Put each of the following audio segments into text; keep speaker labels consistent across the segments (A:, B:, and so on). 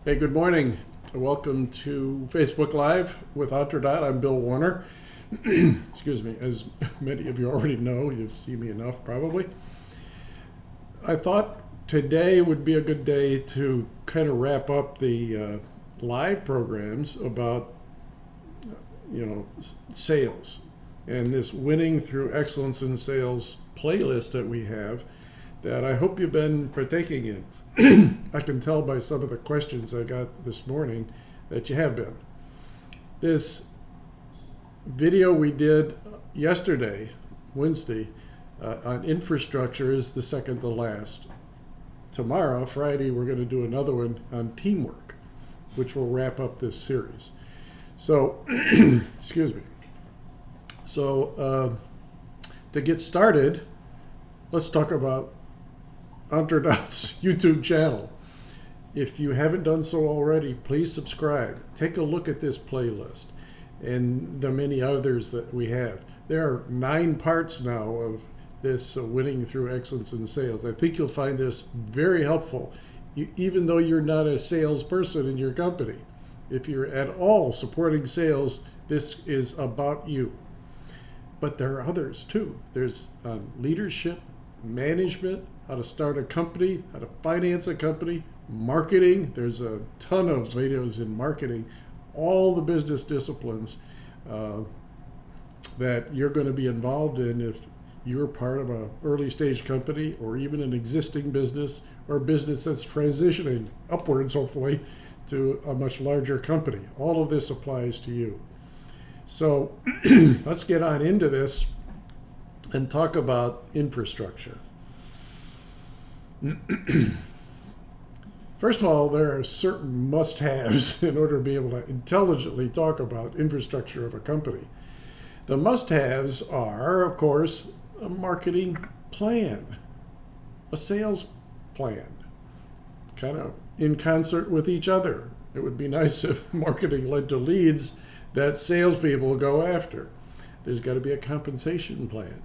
A: Hey, good morning. Welcome to Facebook Live with Outrodot. I'm Bill Warner. Excuse me. As many of you already know, you've seen me enough probably. I thought today would be a good day to kind of wrap up the live programs about, sales and this Winning Through Excellence in Sales playlist that we have that I hope you've been partaking in. I can tell by some of the questions I got this morning that you have been. This video we did yesterday, Wednesday, on infrastructure is the second to last. Tomorrow, Friday, we're going to do another one on teamwork, which will wrap up this series. So, excuse me. So, to get started, let's talk about Outrodot's YouTube channel. If you haven't done so already, please subscribe. Take a look at this playlist and the many others that we have. There are 9 parts now of this Winning Through Excellence in Sales. I think you'll find this very helpful, even though you're not a salesperson in your company. If you're at all supporting sales, this is about you. But there are others too. There's leadership, management, how to start a company, how to finance a company, marketing. There's a ton of videos in marketing, all the business disciplines that you're going to be involved in if you're part of an early stage company or even an existing business or a business that's transitioning upwards, hopefully, to a much larger company. All of this applies to you. So let's get on into this and talk about infrastructure. First of all, there are certain must-haves in order to be able to intelligently talk about infrastructure of a company. The must-haves are, of course, a marketing plan, a sales plan, kind of in concert with each other. It would be nice if marketing led to leads that salespeople go after. There's got to be a compensation plan.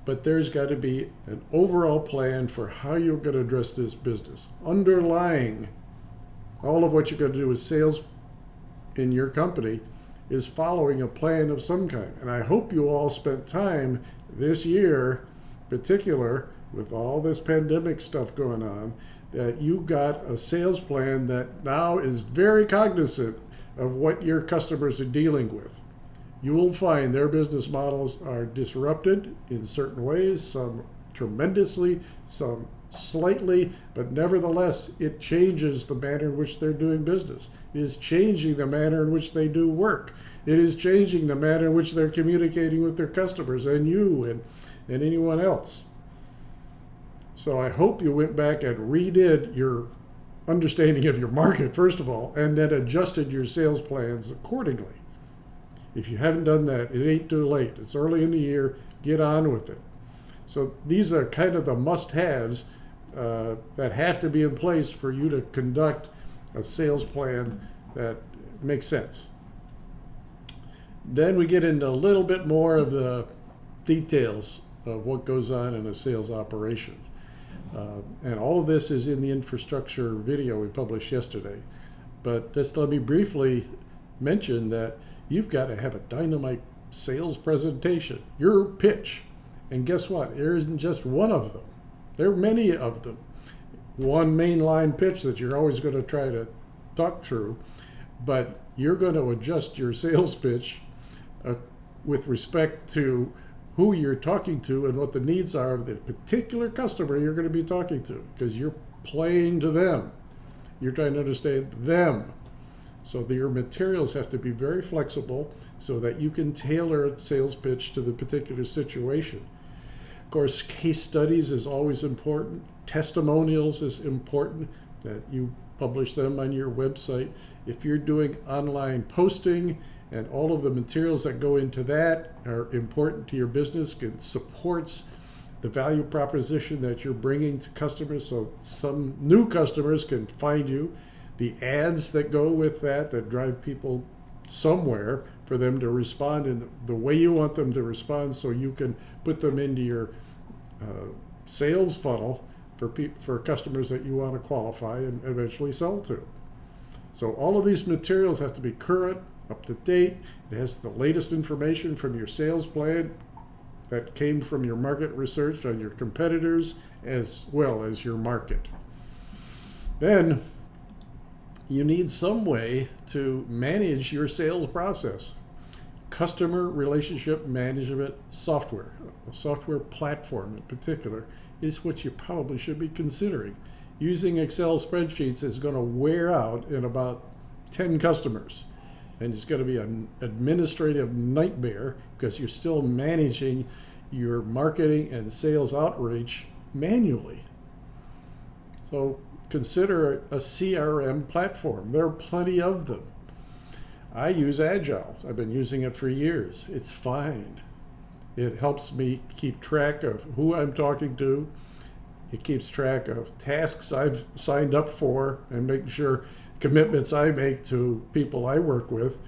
A: But there's got to be an overall plan for how you're going to address this business. Underlying all of what you're going to do with sales in your company is following a plan of some kind. And I hope you all spent time this year, in particular, with all this pandemic stuff going on, that you got a sales plan that now is very cognizant of what your customers are dealing with. You will find their business models are disrupted in certain ways, some tremendously, some slightly, but nevertheless, it changes the manner in which they're doing business. It is changing the manner in which they do work. It is changing the manner in which they're communicating with their customers and you and anyone else. So I hope you went back and redid your understanding of your market, first of all, and then adjusted your sales plans accordingly. If you haven't done that, it ain't too late. It's early in the year. Get on with it. So these are kind of the must-haves that have to be in place for you to conduct a sales plan that makes sense. Then we get into a little bit more of the details of what goes on in a sales operation. And all of this is in the infrastructure video we published yesterday. But just let me briefly mention that you've got to have a dynamite sales presentation, your pitch. And guess what? There isn't just one of them. There are many of them. One mainline pitch that you're always going to try to talk through, but you're going to adjust your sales pitch with respect to who you're talking to and what the needs are of the particular customer you're going to be talking to, because you're playing to them. You're trying to understand them. So your materials have to be very flexible so that you can tailor a sales pitch to the particular situation. Of course, case studies is always important. Testimonials is important, that you publish them on your website. If you're doing online posting and all of the materials that go into that are important to your business, it supports the value proposition that you're bringing to customers so some new customers can find you. The ads that go with that drive people somewhere for them to respond in the way you want them to respond, so you can put them into your sales funnel for customers that you want to qualify and eventually sell to. So all of these materials have to be current, up to date. It has the latest information from your sales plan that came from your market research on your competitors as well as your market. Then you need some way to manage your sales process. Customer relationship management software, a software platform in particular, is what you probably should be considering. Using Excel spreadsheets is going to wear out in about 10 customers. And it's going to be an administrative nightmare because you're still managing your marketing and sales outreach manually. So consider a CRM platform. There are plenty of them. I use Agile. I've been using it for years. It's fine. It helps me keep track of who I'm talking to. It keeps track of tasks I've signed up for and making sure commitments I make to people I work with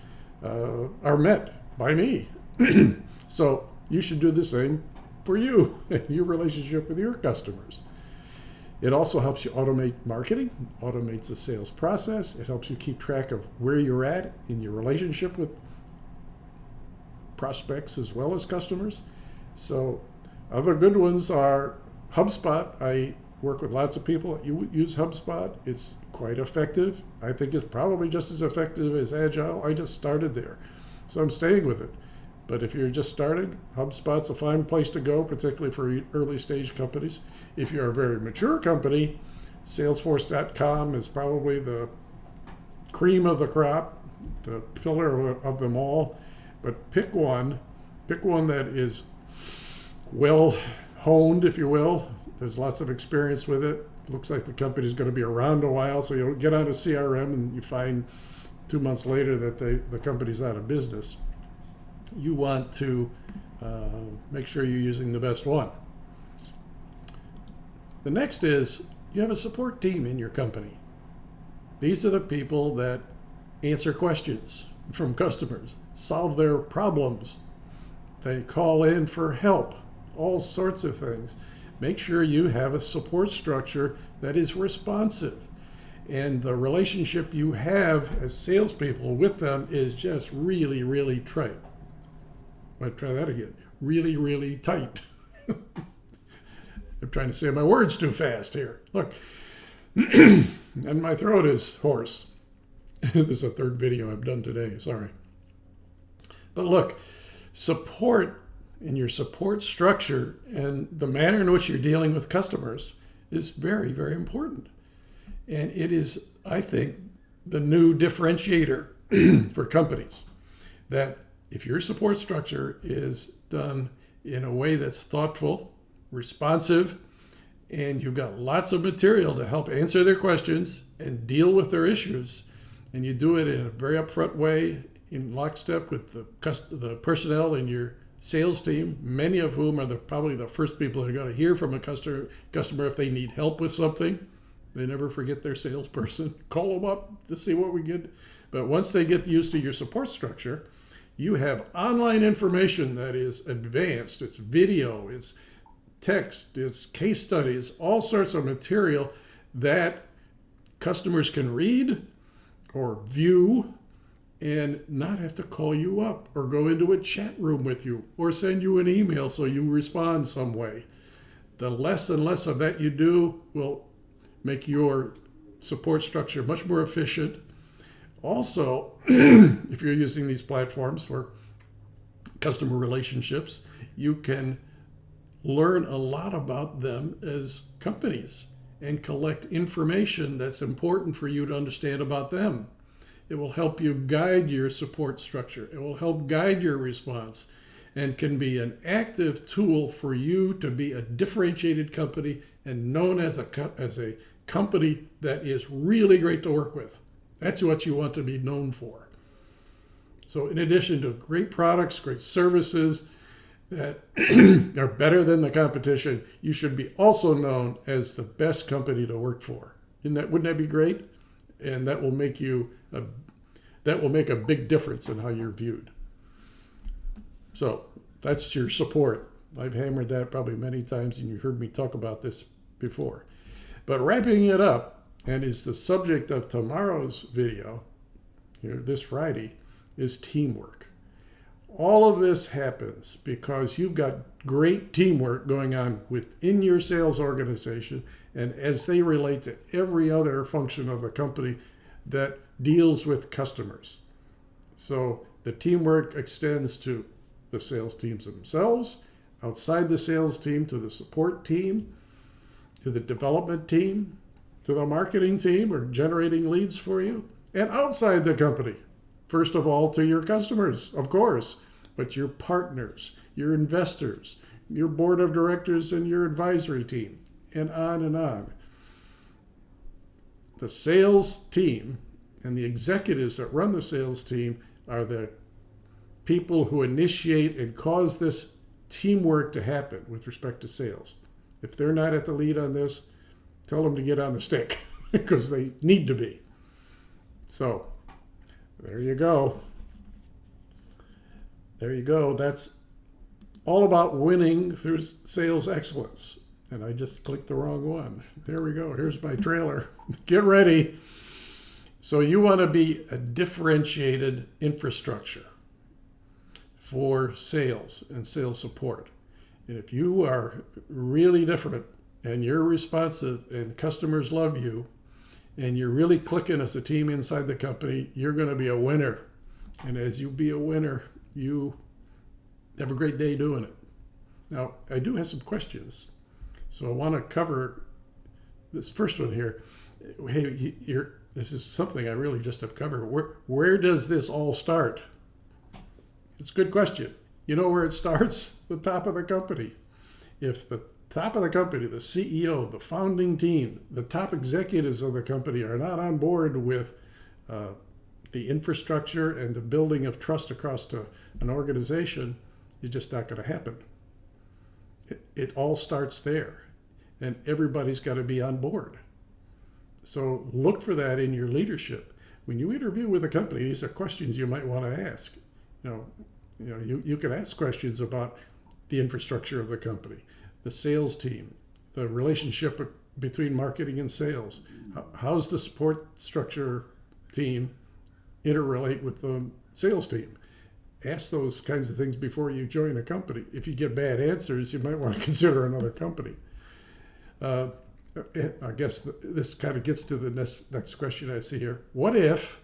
A: are met by me. So you should do the same for you and your relationship with your customers. It also helps you automate marketing, automates the sales process. It helps you keep track of where you're at in your relationship with prospects as well as customers. So other good ones are HubSpot. I work with lots of people that use HubSpot. It's quite effective. I think it's probably just as effective as Agile. I just started there, so I'm staying with it. But if you're just starting, HubSpot's a fine place to go, particularly for early stage companies. If you're a very mature company, Salesforce.com is probably the cream of the crop, the pillar of them all. But pick one that is well honed, if you will. There's lots of experience with it. Looks like the company's going to be around a while, so you'll get on a CRM and you find 2 months later that the company's out of business. You want to make sure you're using the best one. The next is you have a support team in your company. These are the people that answer questions from customers, solve their problems. They call in for help, all sorts of things. Make sure you have a support structure that is responsive. And the relationship you have as salespeople with them is just really, really tight. I'll try that again. Really, really tight. I'm trying to say my words too fast here. Look, and my throat is hoarse. This is the third video I've done today, sorry. But look, support in your support structure and the manner in which you're dealing with customers is very, very important. And it is, I think, the new differentiator for companies. That if your support structure is done in a way that's thoughtful, responsive, and you've got lots of material to help answer their questions and deal with their issues, and you do it in a very upfront way in lockstep with the personnel in your sales team, many of whom are probably the first people that are going to hear from a customer if they need help with something. They never forget their salesperson. Call them up to see what we get. But once they get used to your support structure, you have online information that is advanced. It's video, it's text, it's case studies, all sorts of material that customers can read or view and not have to call you up or go into a chat room with you or send you an email so you respond some way. The less and less of that you do will make your support structure much more efficient. Also, if you're using these platforms for customer relationships, you can learn a lot about them as companies and collect information that's important for you to understand about them. It will help you guide your support structure. It will help guide your response and can be an active tool for you to be a differentiated company and known as a company that is really great to work with. That's what you want to be known for. So in addition to great products, great services that are better than the competition, you should be also known as the best company to work for. Wouldn't that be great? And that will make a big difference in how you're viewed. So that's your support. I've hammered that probably many times, and you heard me talk about this before. But wrapping it up, and is the subject of tomorrow's video, here this Friday, is teamwork. All of this happens because you've got great teamwork going on within your sales organization and as they relate to every other function of the company that deals with customers. So the teamwork extends to the sales teams themselves, outside the sales team to the support team, to the development team, to the marketing team or generating leads for you, and outside the company. First of all, to your customers, of course, but your partners, your investors, your board of directors and your advisory team, and on and on. The sales team and the executives that run the sales team are the people who initiate and cause this teamwork to happen with respect to sales. If they're not at the lead on this, tell them to get on the stick because they need to be. So there you go. There you go. That's all about winning through sales excellence. And I just clicked the wrong one. There we go. Here's my trailer. Get ready. So you want to be a differentiated infrastructure for sales and sales support. And if you are really different and you're responsive and customers love you and you're really clicking as a team inside the company, you're going to be a winner. And as you be a winner, you have a great day doing it. Now, I do have some questions. So I want to cover this first one here. Hey, this is something I really just have covered. Where does this all start? It's a good question. You know where it starts? The top of the company. If the top of the company, the CEO, the founding team, the top executives of the company are not on board with the infrastructure and the building of trust across an organization, it's just not going to happen. It all starts there, and everybody's got to be on board. So look for that in your leadership. When you interview with a company, these are questions you might want to ask. You can ask questions about the infrastructure of the company, the sales team, the relationship between marketing and sales. How's the support structure team interrelate with the sales team? Ask those kinds of things before you join a company. If you get bad answers, you might want to consider another company. I guess this kind of gets to the next question I see here. What if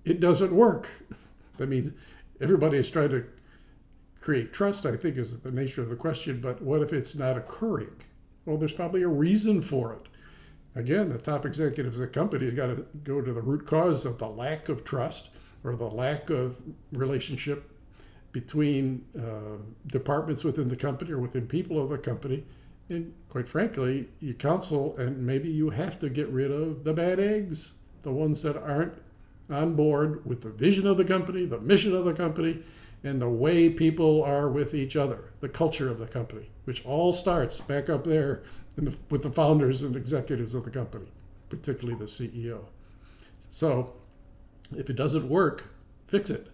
A: it doesn't work? That means everybody is trying to create trust, I think, is the nature of the question, but what if it's not occurring? Well, there's probably a reason for it. Again, the top executives of the company have got to go to the root cause of the lack of trust or the lack of relationship between departments within the company or within people of the company. And quite frankly, you counsel and maybe you have to get rid of the bad eggs, the ones that aren't on board with the vision of the company, the mission of the company, and the way people are with each other, the culture of the company, which all starts back up there with the founders and executives of the company, particularly the CEO. So if it doesn't work, fix it.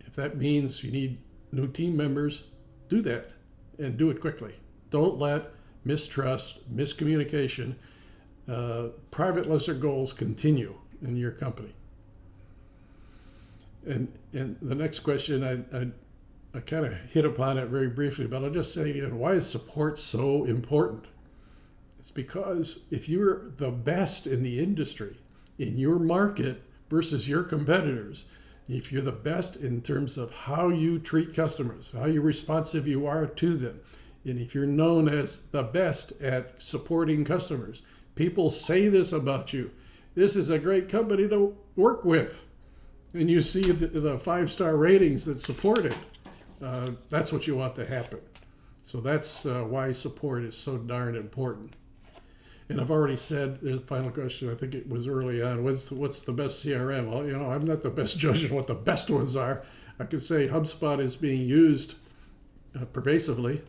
A: If that means you need new team members, do that and do it quickly. Don't let mistrust, miscommunication, private lesser goals continue in your company. And the next question, I kind of hit upon it very briefly, but I'll just say again, why is support so important? It's because if you're the best in the industry, in your market versus your competitors, if you're the best in terms of how you treat customers, how responsive you are to them, and if you're known as the best at supporting customers, people say this about you. This is a great company to work with. And you see the 5-star ratings that support it. That's what you want to happen. So that's why support is so darn important. And I've already said, there's a final question, I think it was early on, what's the best CRM? Well, I'm not the best judge of what the best ones are. I could say HubSpot is being used pervasively.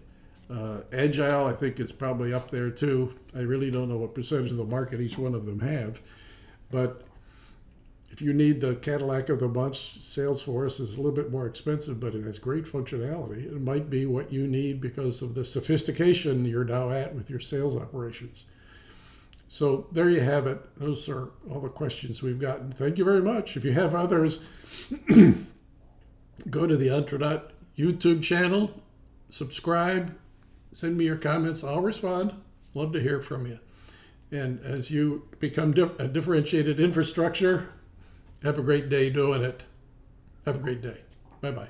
A: Agile, I think, is probably up there too. I really don't know what percentage of the market each one of them have. But if you need the Cadillac of the bunch, Salesforce is a little bit more expensive, but it has great functionality. It might be what you need because of the sophistication you're now at with your sales operations. So there you have it. Those are all the questions we've gotten. Thank you very much. If you have others, go to the Entrenaut YouTube channel, subscribe, send me your comments. I'll respond. Love to hear from you. And as you become a differentiated infrastructure, have a great day doing it. Have a great day. Bye-bye.